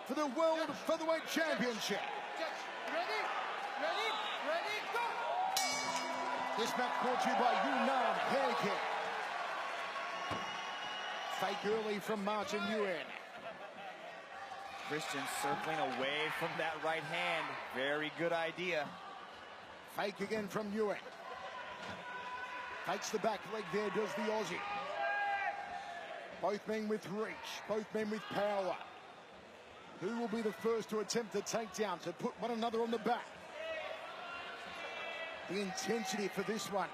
for the World Featherweight Championship. Ready, go! This match brought to you by Yunnan Hair Care. Fake early from Matin Nguyễn. Christian circling away from that right hand. Very good idea. Fake again from Nguyễn. Takes the back leg there, does the Aussie. Both men with reach, both men with power. Who will be the first to attempt the takedown, to put one another on the back? The intensity for this one,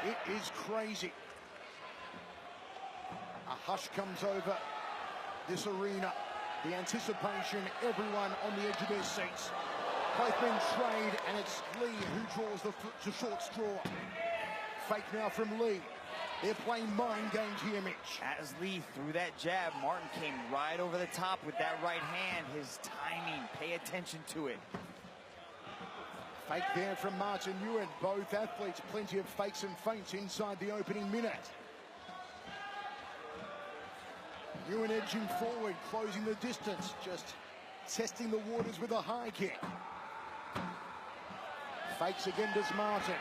it is crazy. A hush comes over this arena. The anticipation, everyone on the edge of their seats. Both men trade, and it's Lee who draws the short straw. Fake now from Lee. They're playing mind games here, Mitch. As Lee threw that jab, Martin came right over the top with that right hand. His timing, pay attention to it. Fake there from Matin Nguyễn. Both athletes, plenty of fakes and feints inside the opening minute. Nguyễn edging forward, closing the distance, just testing the waters with a high kick. Fakes again, does Martin.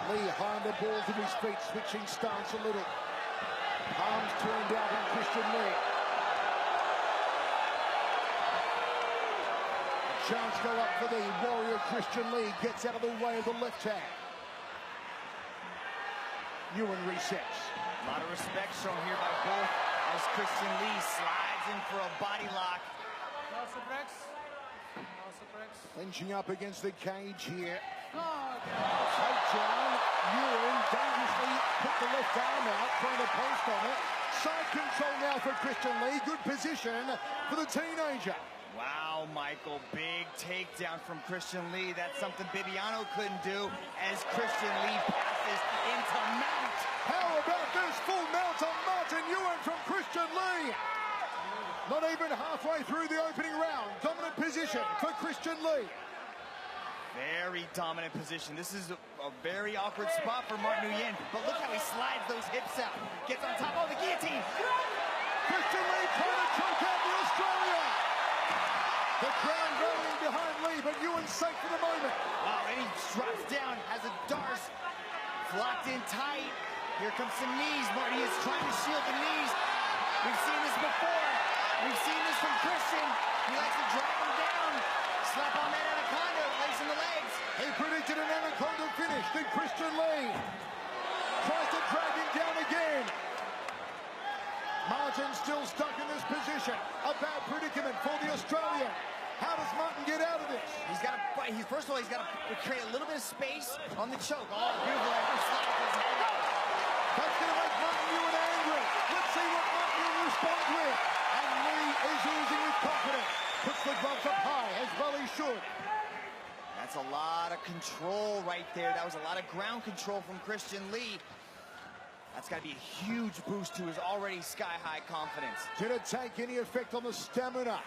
Lee high on the ball to his feet, switching stance a little. Palms turned out on Christian Lee. A chance go up for the warrior Christian Lee, gets out of the way of the left hand. Nguyễn resets. A lot of respect shown here by both as Christian Lee slides in for a body lock. No suplex. Clinching up against the cage here. Oh, Takedown. Nguyễn dangerously put the left arm out, trying to post on it. Side control now for Christian Lee. Good position for the teenager. Wow, Michael, big takedown from Christian Lee. That's something Bibiano couldn't do as Christian Lee passes into mount. How about this full mount on Matin Nguyễn from Christian Lee? Not even halfway through the opening round. Dominant position for Christian Lee. Very dominant position. This is a very awkward spot for Matin Nguyễn, but look how he slides those hips out. Gets on top of the guillotine. Christian Lee trying to choke out the Australian. The crowd rallying behind Lee, but Nguyễn safe for the moment. Wow, and he drops down, has a darce, locked in tight. Here comes some knees. Marty is trying to shield the knees. We've seen this before. We've seen this from Christian. He likes to drag him down. Slap on that anaconda, lacing the legs. He predicted an anaconda finish. Then Christian Lee tries to drag him down again. Martin still stuck in this position. A bad predicament for the Australian. How does Martin get out of this? He's got to fight. First of all, he's got to create a little bit of space on the choke. Oh, beautiful. Slap his head out. That's going to make Matin Nguyễn angry. Let's see what Matin Nguyễn responds with. And Lee is oozing with confidence. Puts the gloves up high, as well he should. That's a lot of control right there. That was a lot of ground control from Christian Lee. That's got to be a huge boost to his already sky-high confidence. Did it take any effect on the stamina?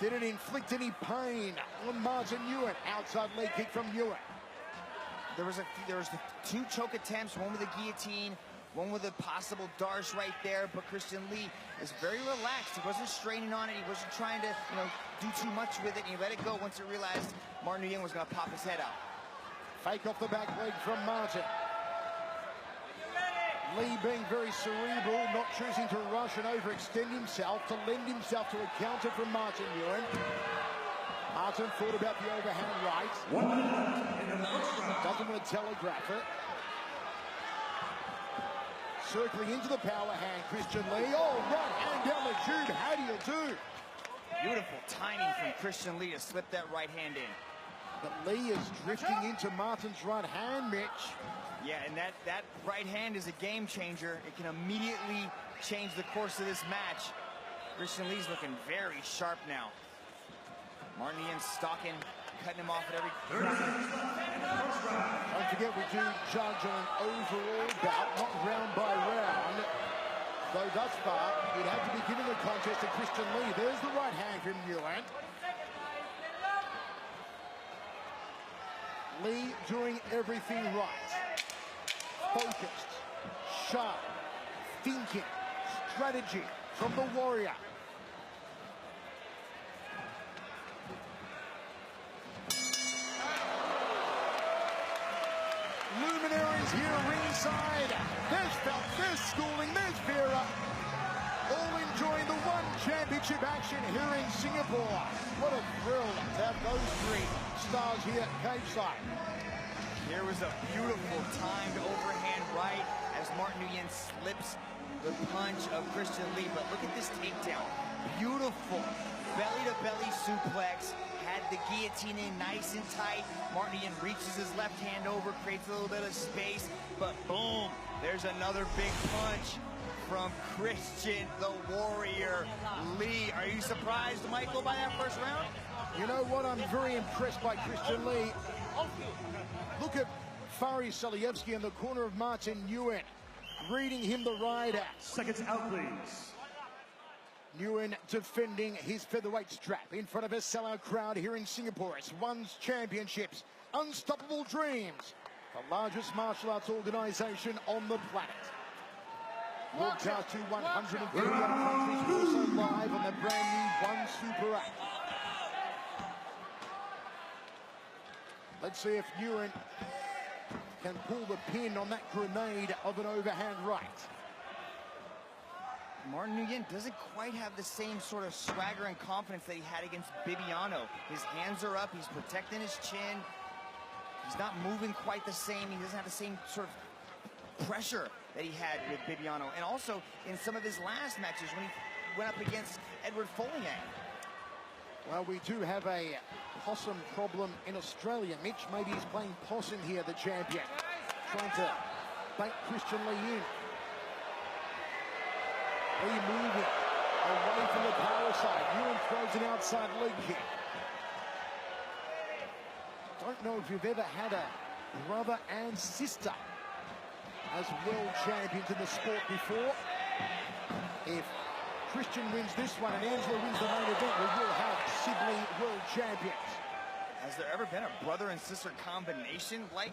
Did it inflict any pain on Matin Nguyễn? Outside leg kick from Nguyễn. There was the two choke attempts, one with a guillotine, one with a possible darce right there, but Christian Lee is very relaxed. He wasn't straining on it. He wasn't trying to, do too much with it. And he let it go once he realized Matin Nguyễn was going to pop his head out. Fake off the back leg from Martin. Lee being very cerebral, not choosing to rush and overextend himself, to lend himself to a counter from Matin Nguyễn. Martin thought about the overhand right. Doesn't want to telegraph it. Circling into the power hand, Christian Lee. Oh, right hand down the tube. How do you do? Beautiful timing from Christian Lee to slip that right hand in. But Lee is drifting into Martin's right hand, Mitch. Yeah, and that right hand is a game changer. It can immediately change the course of this match. Christian Lee's looking very sharp now. Matin Nguyễn stalking, cutting him off at every... Don't forget, we do judge on an overall bout, not round by round. Though thus far, you'd have to be giving the contest to Christian Lee. There's the right hand from Nguyễn. Lee doing everything right. Focused, sharp, thinking, strategy from the Warrior. Luminaries here ringside. There's Phelps, there's Schooling, there's Vera. All enjoying the one championship action here in Singapore. What a thrill to have those three stars here at Cageside. There was a beautiful timed overhand right as Martin Nguyen slips the punch of Christian Lee. But look at this takedown. Beautiful belly-to-belly suplex. Had the guillotine in nice and tight. Martin Nguyen reaches his left hand over, creates a little bit of space. But boom, there's another big punch from Christian the Warrior Lee. Are you surprised, Michael, by that first round? You know what? I'm very impressed by Christian Lee. Look at Faris Salievsky in the corner of Matin Nguyễn, reading him the right out. Seconds out, please. Nguyen defending his featherweight strap in front of a sellout crowd here in Singapore. It's ONE's Championships, Unstoppable Dreams, the largest martial arts organization on the planet. Broadcast to 138 countries, also live on the brand new ONE Super app. Let's see if Nguyen can pull the pin on that grenade of an overhand right. Martin Nguyen doesn't quite have the same sort of swagger and confidence that he had against Bibiano. His hands are up, he's protecting his chin. He's not moving quite the same. He doesn't have the same sort of pressure that he had with Bibiano. And also in some of his last matches when he went up against Edward Follien. Well, we do have a possum problem in Australia. Mitch, maybe he's playing possum here, the champion. Trying to bait Christian Lee in. Lee moving away from the power side. Nguyen throws an outside leg kick. Don't know if you've ever had a brother and sister as world champions in the sport before. If Christian wins this one and Angela wins the main event, we will have sibling world champions. Has there ever been a brother and sister combination like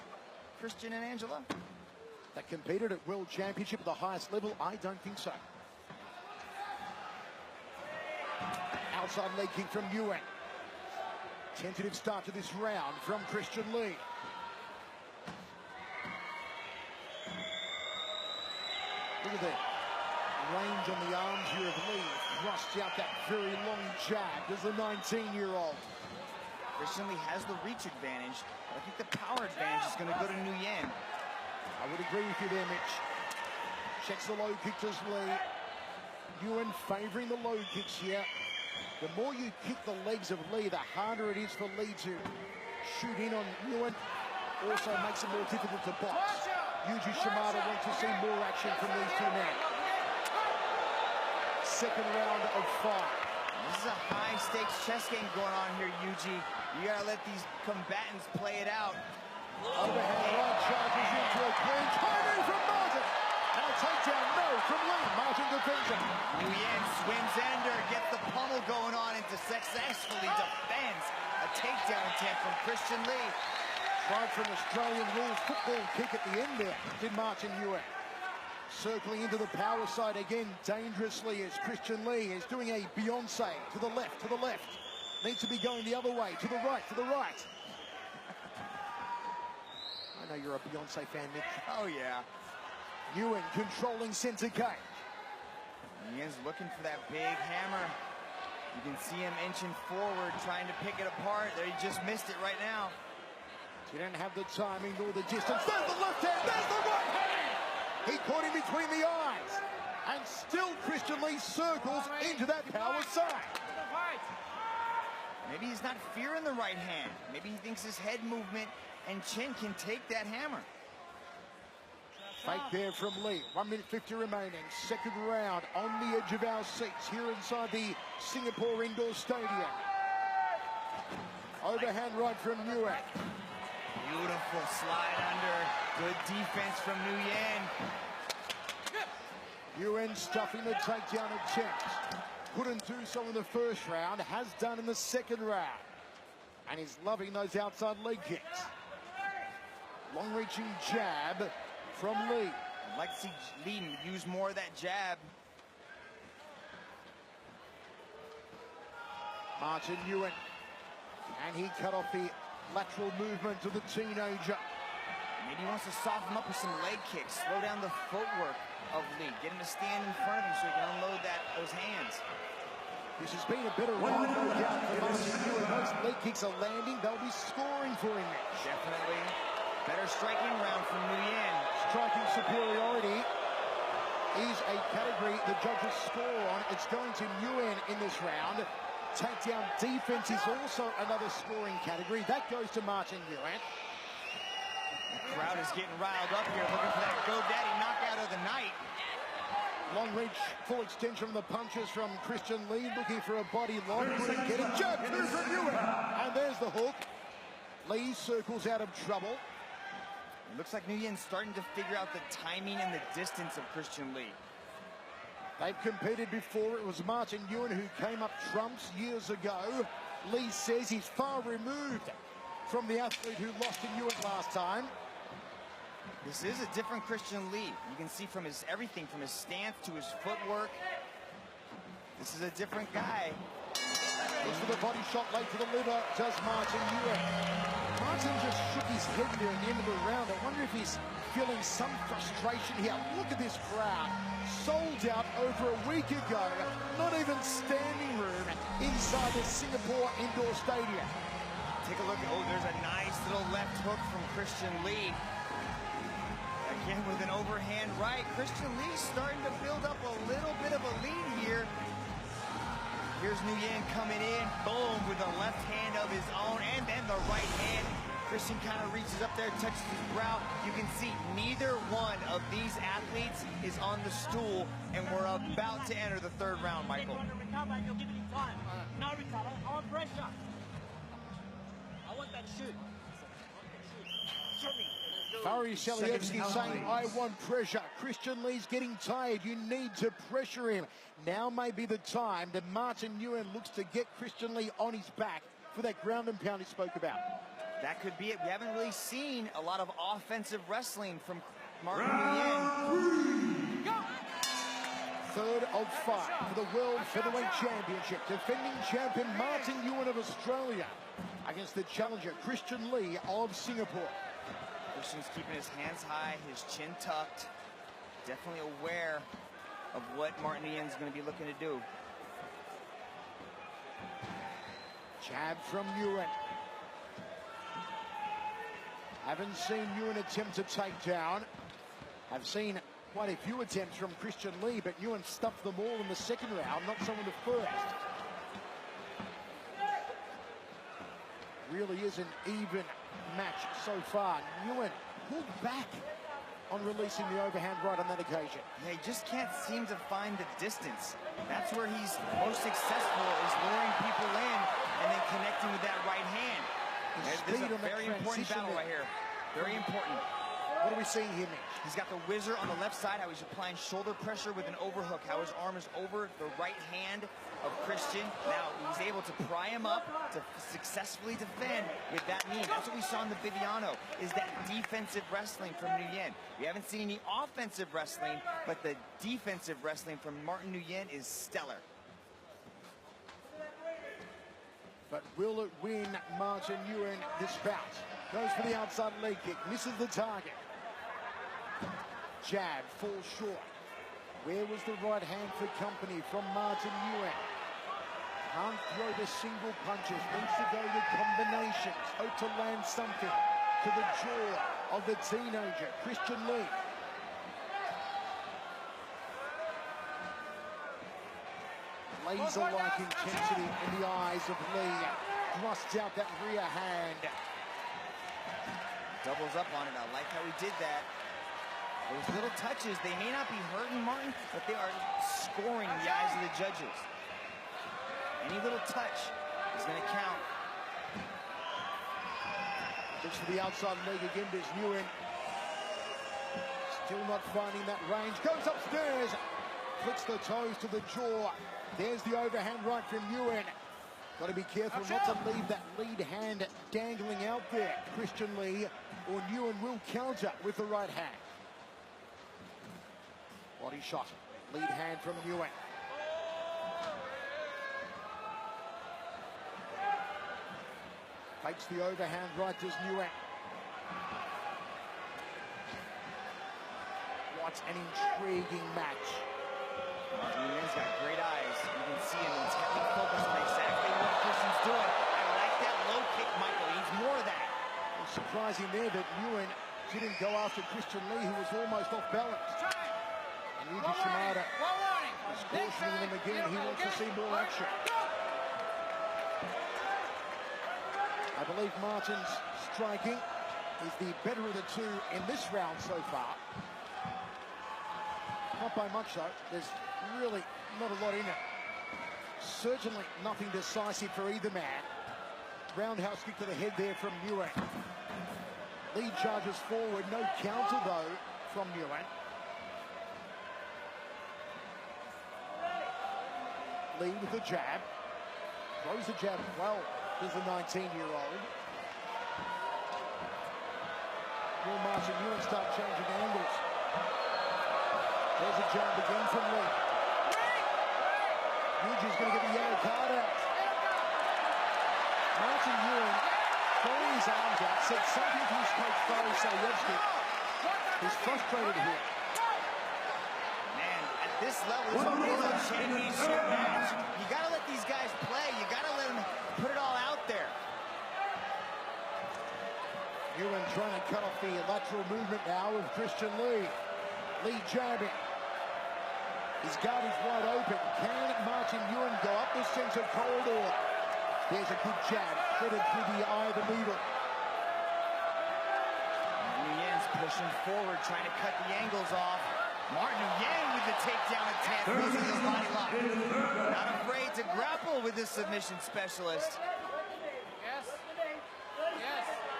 Christian and Angela? That competed at world championship at the highest level? I don't think so. Outside leg kick from Nguyen. Tentative start to this round from Christian Lee. Look at that range on the arms here of Lee. Thrusts out that very long jab. There's a 19-year-old. Christian Lee has the reach advantage, but I think the power advantage is going to go to Nguyen. I would agree with you there, Mitch. Checks the low kick to Lee. Nguyen favoring the low kicks here. The more you kick the legs of Lee, the harder it is for Lee to shoot in on Nguyen. Also makes it more difficult to box. Yuji Shimada wants to see more action from these two men. Second round of 5. This is a high-stakes chess game going on here, Yuji. You gotta let these combatants play it out. Overhand right charges into a clean. Timing from Martin. And a takedown, no, from Lee. Martin defends it. Nguyen swims under, gets the pummel going on, and successfully defends a takedown attempt from Christian Lee. Tried for an Australian rules football kick at the end there, did Matin Nguyễn. Circling into the power side again dangerously as Christian Lee is doing a Beyonce to the left, to the left. Needs to be going the other way, to the right, to the right. I know you're a Beyonce fan, Nick. Oh, yeah. Nguyen controlling center cage. Nguyen's looking for that big hammer. You can see him inching forward, trying to pick it apart. There, he just missed it right now. He didn't have the timing nor the distance. There's the left hand, there's the right hand! He caught him between the eyes. And still Christian Lee circles into that power side. Maybe he's not fearing the right hand. Maybe he thinks his head movement and chin can take that hammer. Fake there from Lee. 1 minute 50 remaining. Second round on the edge of our seats here inside the Singapore Indoor Stadium. Overhand right from Nguyen. Beautiful slide under. Good defense from Nguyen. Nguyen stuffing the takedown attempt. Couldn't do so in the first round. Has done in the second round. And he's loving those outside leg kicks. Long-reaching jab from Lee. I'd like to see Lee use more of that jab. Matin Nguyễn. And he cut off the lateral movement of the teenager. Maybe he wants to soften him up with some leg kicks, slow down the footwork of Lee, get him to stand in front of him so he can unload those hands. This has been a better round, no doubt, for Matin Nguyễn. Those leg kicks are landing. They'll be scoring for him next. Definitely. Better striking round from Nguyen. Striking superiority is a category the judges score on. It's going to Nguyen in this round. Takedown defense is also another scoring category. That goes to Matin Nguyễn. The crowd is getting riled up here, looking for that GoDaddy knockout of the night. Long reach, full extension of the punches from Christian Lee, looking for a body lock. Couldn't get it. Jab two from Nguyen. And there's the hook. Lee circles out of trouble. It looks like Nguyen's starting to figure out the timing and the distance of Christian Lee. They've competed before. It was Matin Nguyễn who came up trumps years ago. Lee says he's far removed from the athlete who lost to Nguyen last time. This is a different Christian Lee. You can see from his everything, from his stance to his footwork. This is a different guy. Goes for the body shot late to the liver, does Matin Nguyễn. Martin just shook his head there at the end of the round. I wonder if he's feeling some frustration here. Look at this crowd. Sold out over a week ago. Not even standing room inside the Singapore indoor stadium. Take a look. Oh, there's a nice little left hook from Christian Lee. Again with an overhand right. Christian Lee starting to build up a little bit of a lead here. Here's Nguyen coming in, boom, with the left hand of his own, and then the right hand. Christian kind of reaches up there, touches his brow. You can see neither one of these athletes is on the stool, and we're about to enter the third round, Michael. Now recover, I want pressure. I want that shoot. Shoot me. Fari Salievsky saying, I want pressure. Christian Lee's getting tired. You need to pressure him. Now may be the time that Matin Nguyễn looks to get Christian Lee on his back for that ground and pound he spoke about. That could be it. We haven't really seen a lot of offensive wrestling from Matin Nguyễn. Third of five for the World Featherweight Championship. Defending champion Matin Nguyễn of Australia against the challenger Christian Lee of Singapore. Christian's keeping his hands high, his chin tucked. Definitely aware of what Matin Nguyễn is going to be looking to do. Jab from Nguyen. Haven't seen Nguyen attempt a takedown. I've seen quite a few attempts from Christian Lee, but Nguyen stuffed them all in the second round, not so in the first. Really is an even match so far. Nguyen pulled back on releasing the overhand right on that occasion. Yeah, he just can't seem to find the distance. That's where he's most successful, is luring people in and then connecting with that right hand. This is a very important battle right here. Very important. What are we seeing here next? He's got the whizzer on the left side, how he's applying shoulder pressure with an overhook, how his arm is over the right hand of Christian. Now he's able to pry him up to successfully defend with that knee. That's what we saw in the Viviano, is that defensive wrestling from Nguyen. We haven't seen any offensive wrestling, but the defensive wrestling from Matin Nguyễn is stellar. But will it win Matin Nguyễn this bout? Goes for the outside leg kick, misses the target. Jab falls short. Where was the right hand for company from Matin Nguyễn? Can't throw the single punches, needs to go with combinations. Hope to land something to the jaw of the teenager, Christian Lee. Laser-like intensity in the eyes of Lee. Thrusts out that rear hand. Doubles up on it. I like how he did that. Those little touches, they may not be hurting Martin, but they are scoring in the eyes of the judges. Any little touch is going to count. Looks for the outside leg again, there's Nguyen. Still not finding that range. Goes upstairs. Flicks the toes to the jaw. There's the overhand right from Nguyen. Got to be careful not to leave that lead hand dangling out there. Christian Lee or Nguyen will counter with the right hand. Body shot. Lead hand from Nguyen. Takes the overhand right, does Nguyen. What an intriguing match. Nguyen's got great eyes. You can see him intently focused on exactly what Christian's doing. I like that low kick, Michael. He needs more of that. It's surprising there that Nguyen didn't go after Christian Lee, who was almost off balance. And Yuji Shimada is cautioning him again. He wants to see more action. I believe Martin's striking is the better of the two in this round so far. Not by much though. There's really not a lot in it. Certainly nothing decisive for either man. Roundhouse kick to the head there from Nguyen. Lee charges forward, no counter though from Nguyen. Lee with the jab. Throws the jab well, does the 19-year-old. Will Martin Nguyen start changing angles? There's a jab again from Lee. Yuji's going to get the yellow card out. Matin Nguyễn, throwing his arms out, said something to his coach, Fari Sayevsky. He's frustrated here. Man, at this level, this is a championship match. You got to let these guys play. You got to let them put it all out there. Nguyen trying to cut off the lateral movement now of Christian Lee. Lee jabbing. His guard is wide open. Can Matin Nguyễn go up the center corridor? There's a good jab, threaded through the eye of the needle. Nguyen's pushing forward, trying to cut the angles off. Matin Nguyễn with the takedown attempt, using his body lock. Not afraid to grapple with this submission specialist.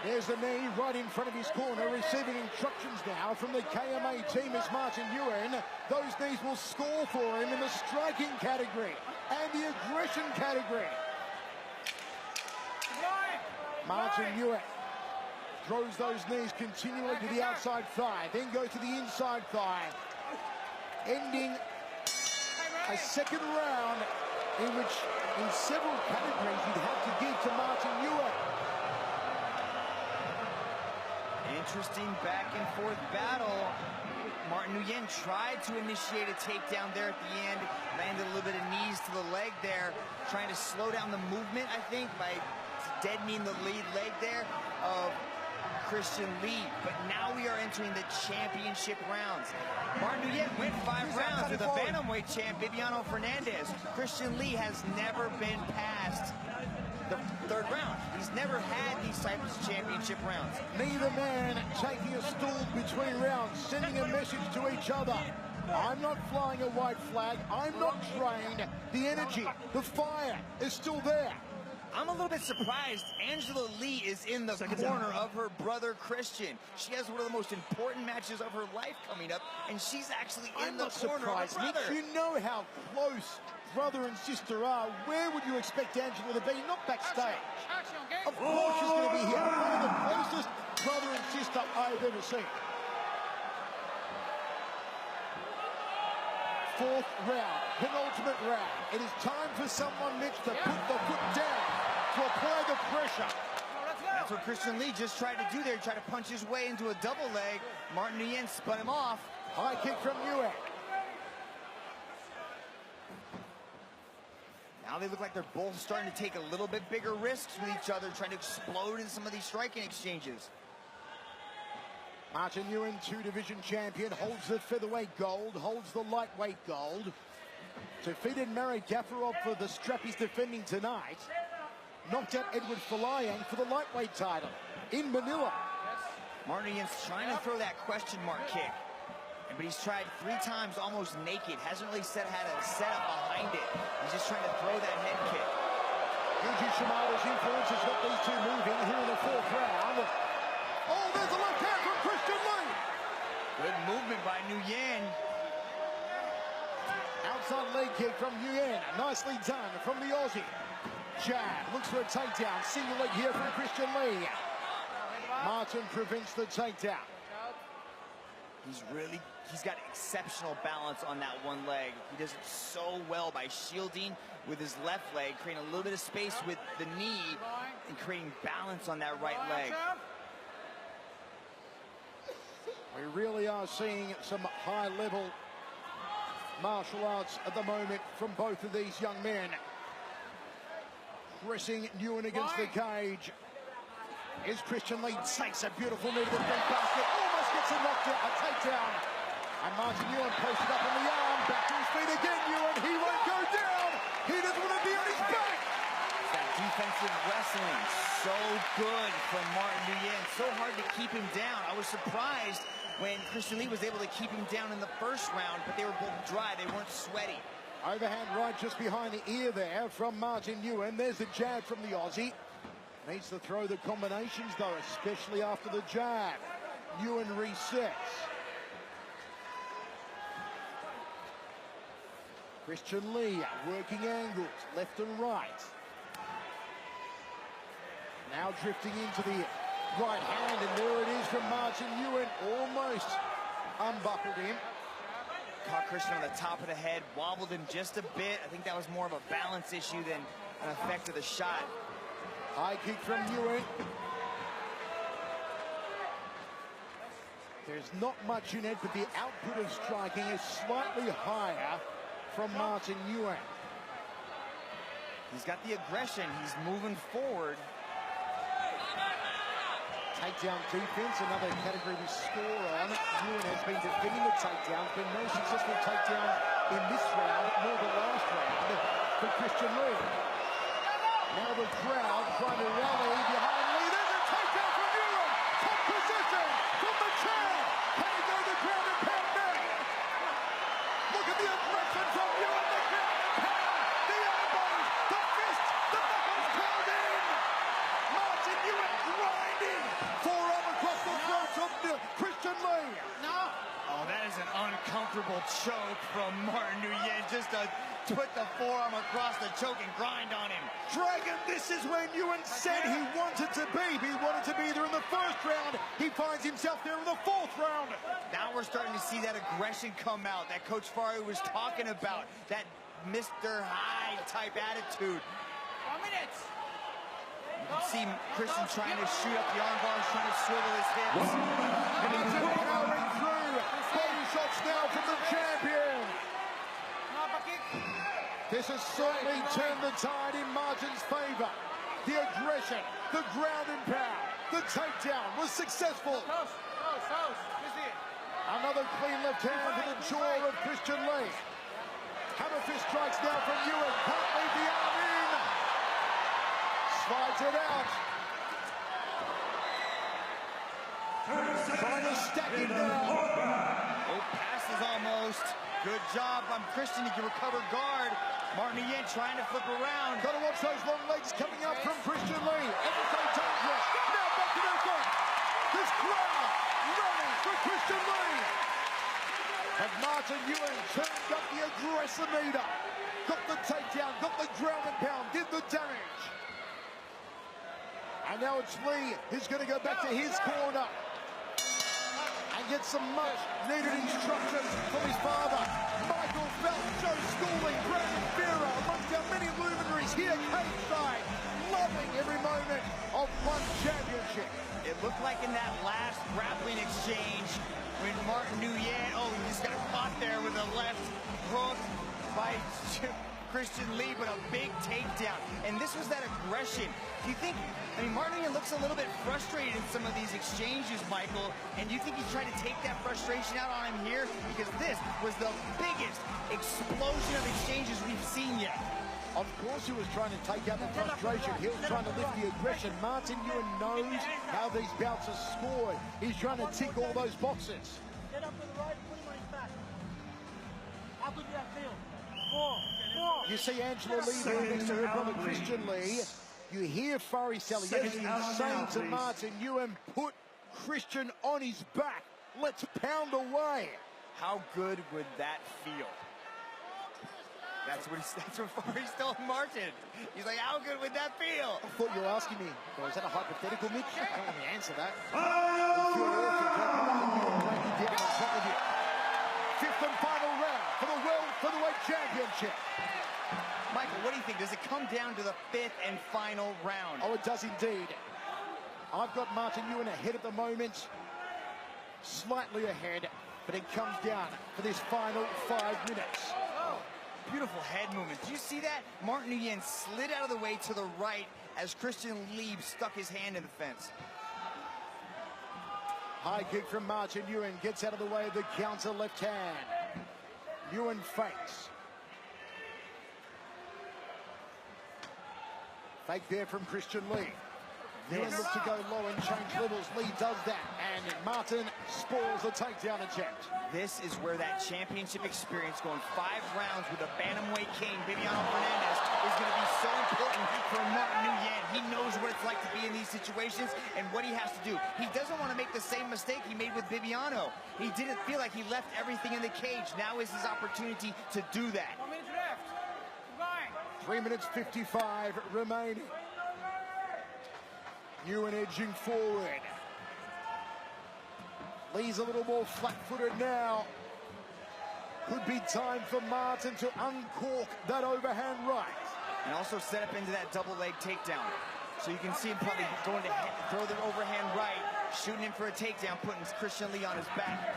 There's the knee right in front of his corner, receiving instructions now from the KMA team as Matin Nguyễn. Those knees will score for him in the striking category and the aggression category. Matin Nguyễn throws those knees continually to the outside thigh, then goes to the inside thigh, ending a second round in which in several categories you'd have to give to Matin Nguyễn. Interesting back and forth battle. Matin Nguyễn tried to initiate a takedown there at the end, landed a little bit of knees to the leg there, trying to slow down the movement, I think, by deadening the lead leg there of Christian Lee. But now we are entering the championship rounds. Matin Nguyễn went 5 rounds with a bantamweight champ, Bibiano Fernandez. Christian Lee has never been past the 3rd round. He's never had these types of championship rounds. Neither man taking a stool between rounds, sending a message to each other. I'm not flying a white flag. I'm not drained. The energy, the fire is still there. I'm a little bit surprised Angela Lee is in the corner of her brother Christian. She has one of the most important matches of her life coming up, and she's actually in the corner of her brother. Nick, you know how close brother and sister are. Where would you expect Angela to be? Not backstage. Of course she's going to be here. One of the closest brother and sister I've ever seen. 4th round, penultimate round. It is time for someone next to put the foot down, to apply the pressure. That's what Christian Lee just tried to do there. He tried to punch his way into a double leg. Matin Nguyễn spun him off. High kick from Nguyen. Now they look like they're both starting to take a little bit bigger risks with each other, trying to explode in some of these striking exchanges. Matin Nguyễn, 2-division champion, holds the featherweight gold, holds the lightweight gold. Defeated Mary Gafarov for the strap he's defending tonight. Knocked out Edward Folayang for the lightweight title in Manila. Matin Nguyễn trying to throw that question mark kick, but he's tried 3 times almost naked. Hasn't really had a setup behind it. He's just trying to throw that head kick. Yuji Shimada's influence has got these two moving here in the 4th round. Oh, there's a left hand from Christian Lee. Good movement by Nguyen. Outside leg kick from Nguyen. Nicely done from the Aussie. Jab, looks for a takedown. Single leg here from Christian Lee. Martin prevents the takedown. He's really he's got exceptional balance on that one leg. He does it so well by shielding with his left leg, creating a little bit of space with the knee, and creating balance on that right leg. We really are seeing some high-level martial arts at the moment from both of these young men. Pressing Nguyen against the cage. Here's Christian Lee, takes a beautiful knee to the front basket, almost gets a knockdown, a takedown. And Matin Nguyễn posted up on the arm, back to his feet again, Nguyen, he won't go down. He doesn't want to be on his back. That defensive wrestling, so good from Matin Nguyễn, so hard to keep him down. I was surprised when Christian Lee was able to keep him down in the first round, but they were both dry, they weren't sweaty. Overhand right just behind the ear there from Matin Nguyễn. There's the jab from the Aussie. Needs to throw the combinations though, especially after the jab. Nguyen resets. Christian Lee working angles, left and right. Now drifting into the right hand, and there it is from Matin Nguyễn, almost unbuckled him. Caught Christian on the top of the head, wobbled him just a bit. I think that was more of a balance issue than an effect of the shot. High kick from Nguyen. There's not much in it, but the output of striking is slightly higher from Matin Nguyễn. He's got the aggression, he's moving forward. Takedown defense, another category we score on. Nguyen has been defending the takedown, been no successful takedown in this round, nor the last round for Christian Lee. Now the crowd trying to rally behind Lee. There's a takedown from Nguyen. Top position from the chair. Can he go to the ground and pound now? Look at the aggression from Nguyen. The ground and pound. The elbows, the fist, the knuckles pound in. Matin Nguyễn grinding. Forearm across the throat of Christian Lee. Oh, that is an uncomfortable choke from Matin Nguyễn. Just to put the forearm across the choke and grind on him. Dragon, this is where Nguyen said he wanted to be. He wanted to be there in the first round. He finds himself there in the fourth round. Now we're starting to see that aggression come out that Coach Fari was talking about. That Mr. Hyde type attitude. 1 minute. You can see Christian trying to shoot up the arm bars, trying to swivel his hips. And he's powering through. Body shots now from the champion. This has certainly turned the tide in Martin's favor. The aggression, the ground and pound, the takedown was successful. Another clean left hand to the jaw of Christian Lee. Hammer fist strikes now from Nguyen. Can't leave the arm in. Slides it out. Trying to stack him down. Oh, passes almost. Good job on Christian. He can recover guard. Matin Nguyễn trying to flip around. Got to watch those long legs coming up from Christian Lee. Ever so dangerous. Now back to their feet. This crowd running for Christian Lee. And Matin Nguyễn turned up the aggressor meter. Got the takedown, got the ground and pound, did the damage. And now it's Lee who's going to go back to his corner and get some much needed instructions from his father. Michael Phelps, Joe Schooling, Brandon Vera, amongst our many luminaries here cage-side, loving every moment of one championship. It looked like in that last grappling exchange when Matin Nguyễn, he just got caught there with a left hook by Christian Lee, but a big takedown. And this was that aggression. Do you think, Matin Nguyễn looks a little bit frustrated in some of these exchanges, Michael, and do you think he's trying to take that frustration out on him here? Because this was the biggest explosion of exchanges we've seen yet. Of course he was trying to take out the frustration. He was trying to lift the aggression. Matin Nguyễn knows how these bouts are scored. He's trying to tick all those boxes. Get up to the right, put him on his back. How good did that feel? You see Angela Lee there next to her brother Christian Lee. You hear Fari Salievsky saying to Matin Nguyễn, put Christian on his back. Let's pound away. How good would that feel? That's what Fari's told Martin. He's like, how good would that feel? I thought you were asking me, was that a hypothetical, Mitch? I don't want to answer that. It'll feel awful. Break you down on top of you. fifth and final round for the World Featherweight Championship. Michael, what do you think? Does it come down to the fifth and final round? Oh, it does indeed. I've got Matin Nguyễn ahead at the moment, slightly ahead, but it comes down for this final 5 minutes. Beautiful head movement. Do you see that? Matin Nguyễn slid out of the way to the right as Christian Lee stuck his hand in the fence. High kick from Matin Nguyễn, gets out of the way of the counter left hand. Nguyễn fakes. Fake there from Christian Lee. Nguyễn looks to go low and change levels. Lee does that, and Matin spoils the takedown attempt. This is where that championship experience, going 5 rounds with a bantamweight king, Bibiano Fernandes, is going to be so important for Matin Nguyễn. He knows what it's like to be in these situations and what he has to do. He doesn't want to make the same mistake he made with Bibiano. He didn't feel like he left everything in the cage. Now is his opportunity to do that. 1 minute left. Combine. 3 minutes 55 remaining. Nguyễn edging forward. Lee's a little more flat-footed now. Could be time for Matin to uncork that overhand right. And also set up into that double leg takedown. So you can see him probably going to throw the overhand right, shooting in for a takedown, putting Christian Lee on his back.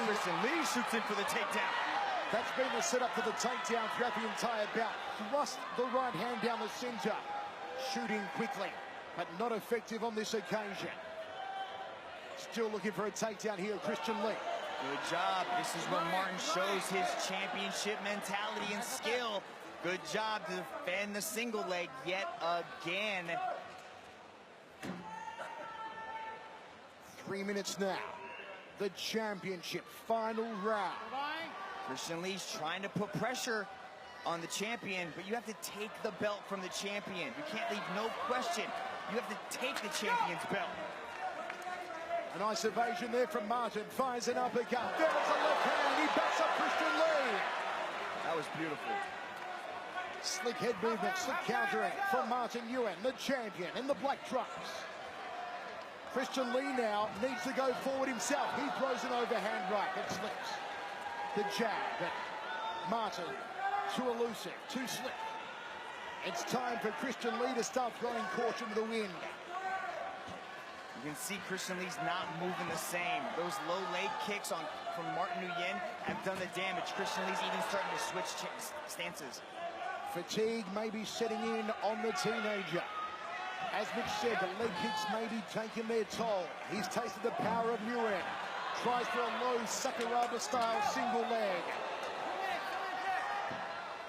Christian Lee shoots in for the takedown. That's been the setup for the takedown throughout the entire bout. Thrust the right hand down the center. Shooting quickly, but not effective on this occasion. Still looking for a takedown here, Christian Lee. Good job. This is when Martin shows his championship mentality and skill. Good job to defend the single leg yet again. 3 minutes now. The championship final round. Christian Lee's trying to put pressure on the champion, but you have to take the belt from the champion. You can't leave no question. You have to take the champion's belt. A nice evasion there from Matin. Fires an uppercut. There's a left hand. He backs up Christian Lee. That was beautiful. Slick head movement, slick countering from Matin Nguyễn, the champion in the black trunks. Christian Lee now needs to go forward himself. He throws an overhand right. It slips. The jab, but Matin too elusive, too slick. It's time for Christian Lee to start throwing caution to the wind. You can see Christian Lee's not moving the same. Those low leg kicks from Matin Nguyễn have done the damage. Christian Lee's even starting to switch stances. Fatigue may be setting in on the teenager. As Mitch said, the leg kicks may be taking their toll. He's tasted the power of Nguyễn. Tries for a low Sakuraba-style single leg.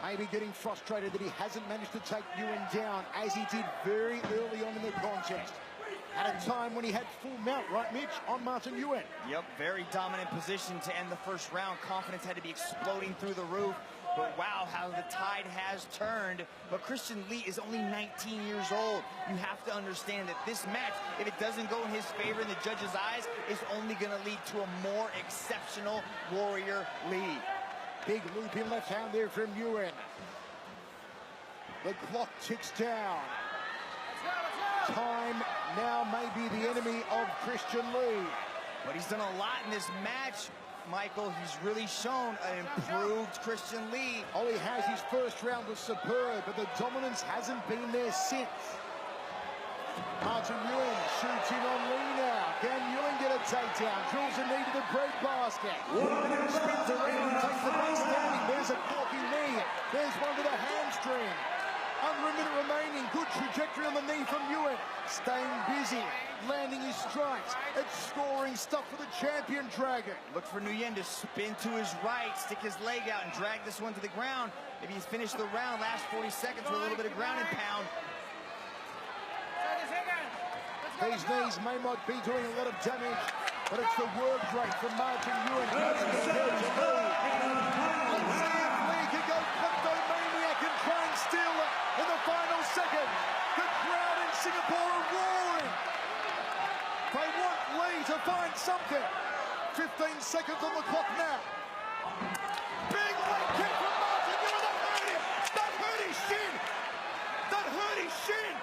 Maybe getting frustrated that he hasn't managed to take Nguyễn down as he did very early on in the contest. At a time when he had full mount, right, Mitch, on Matin Nguyễn. Yep, very dominant position to end the first round. Confidence had to be exploding through the roof. But wow, how the tide has turned. But Christian Lee is only 19 years old. You have to understand that this match, if it doesn't go in his favor in the judges' eyes, is only going to lead to a more exceptional Warrior Lee. Big looping left hand there from Nguyễn. The clock ticks down. Time now may be the enemy of Christian Lee. But he's done a lot in this match, Michael. He's really shown an improved Christian Lee. All he has, his first round was superb, but the dominance hasn't been there since. Matin Nguyễn shoots in on Lee now. Can Nguyễn get a takedown? Drills a knee to the bread basket. Spins around, takes the base standing. There's a corking knee. There's one to the hamstring. Under a minute remaining. Good trajectory on the knee from Nguyễn. Staying busy, landing his strikes. It's scoring stuff for the champion Dragon. Look for Nguyen to spin to his right, stick his leg out, and drag this one to the ground. Maybe he's finished the round, last 40 seconds with a little bit of ground and pound. These knees may not be doing a lot of damage, but it's the work rate from Matin Nguyễn. Let's see if Lee can go kleptomaniac and try and steal it in the final second. The crowd in Singapore are roaring. They want Lee to find something. 15 seconds on the clock now. Big leg kick from Matin Nguyễn. That hurt him. That hurt his shin. That hurt his shin.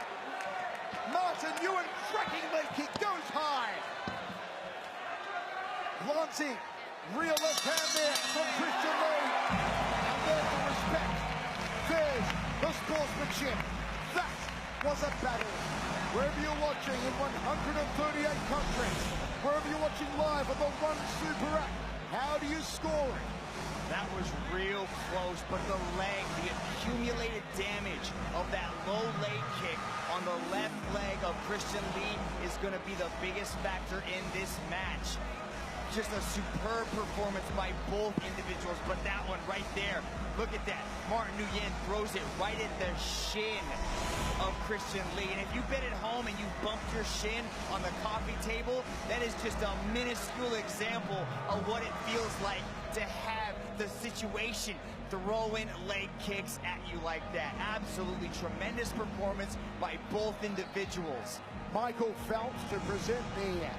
Matin Nguyễn, cracking leg kick, goes high. Glancing Real left hand there from Christian Lee. And there's the respect. There's the sportsmanship. That was a battle. Wherever you're watching in 138 countries, wherever you're watching live on the One Super app, how do you score it? That was real close, but the leg, the accumulated damage of that low leg kick on the left leg of Christian Lee is going to be the biggest factor in this match. Just a superb performance by both individuals, but that one right there, look at that. Matin Nguyễn throws it right at the shin of Christian Lee. And if you bet at home and you bumped your shin on the coffee table, that is just a minuscule example of what it feels like to have the situation throwing leg kicks at you like that. Absolutely tremendous performance by both individuals. Michael Phelps to present the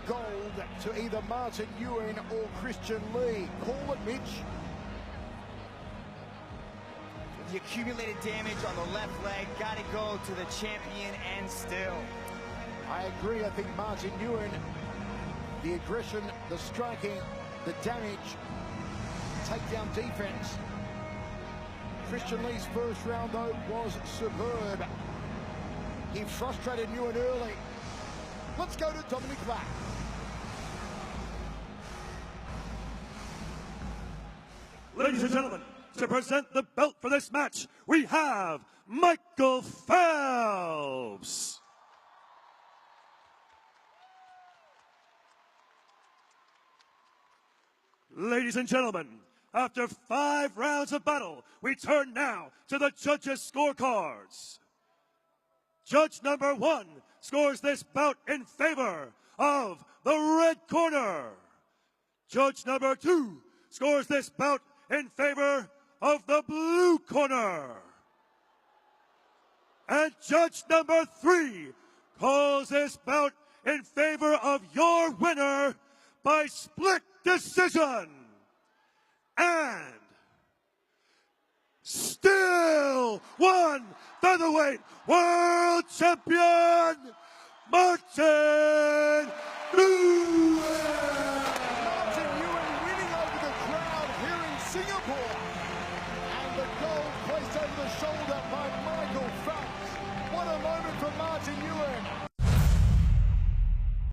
gold to either Matin Nguyễn or Christian Lee. Call it, Mitch. The accumulated damage on the left leg, got to go to the champion, and still. I agree. I think Matin Nguyễn, the aggression, the striking, the damage, takedown defense. Christian Lee's first round, though, was superb. He frustrated Nguyen early. Let's go to Dominic Black. Ladies and gentlemen, to present the belt for this match, we have Michael Phelps. Ladies and gentlemen, after 5 rounds of battle, we turn now to the judges' scorecards. Judge number 1 scores this bout in favor of the red corner. Judge number 2 scores this bout in favor of the blue corner. And judge number 3 calls this bout in favor of your winner by split decision. And still one featherweight world champion, Matin Nguyễn. Matin Nguyễn winning over the crowd here in Singapore. And the gold placed over the shoulder by Michael Phelps. What a moment for Matin Nguyễn.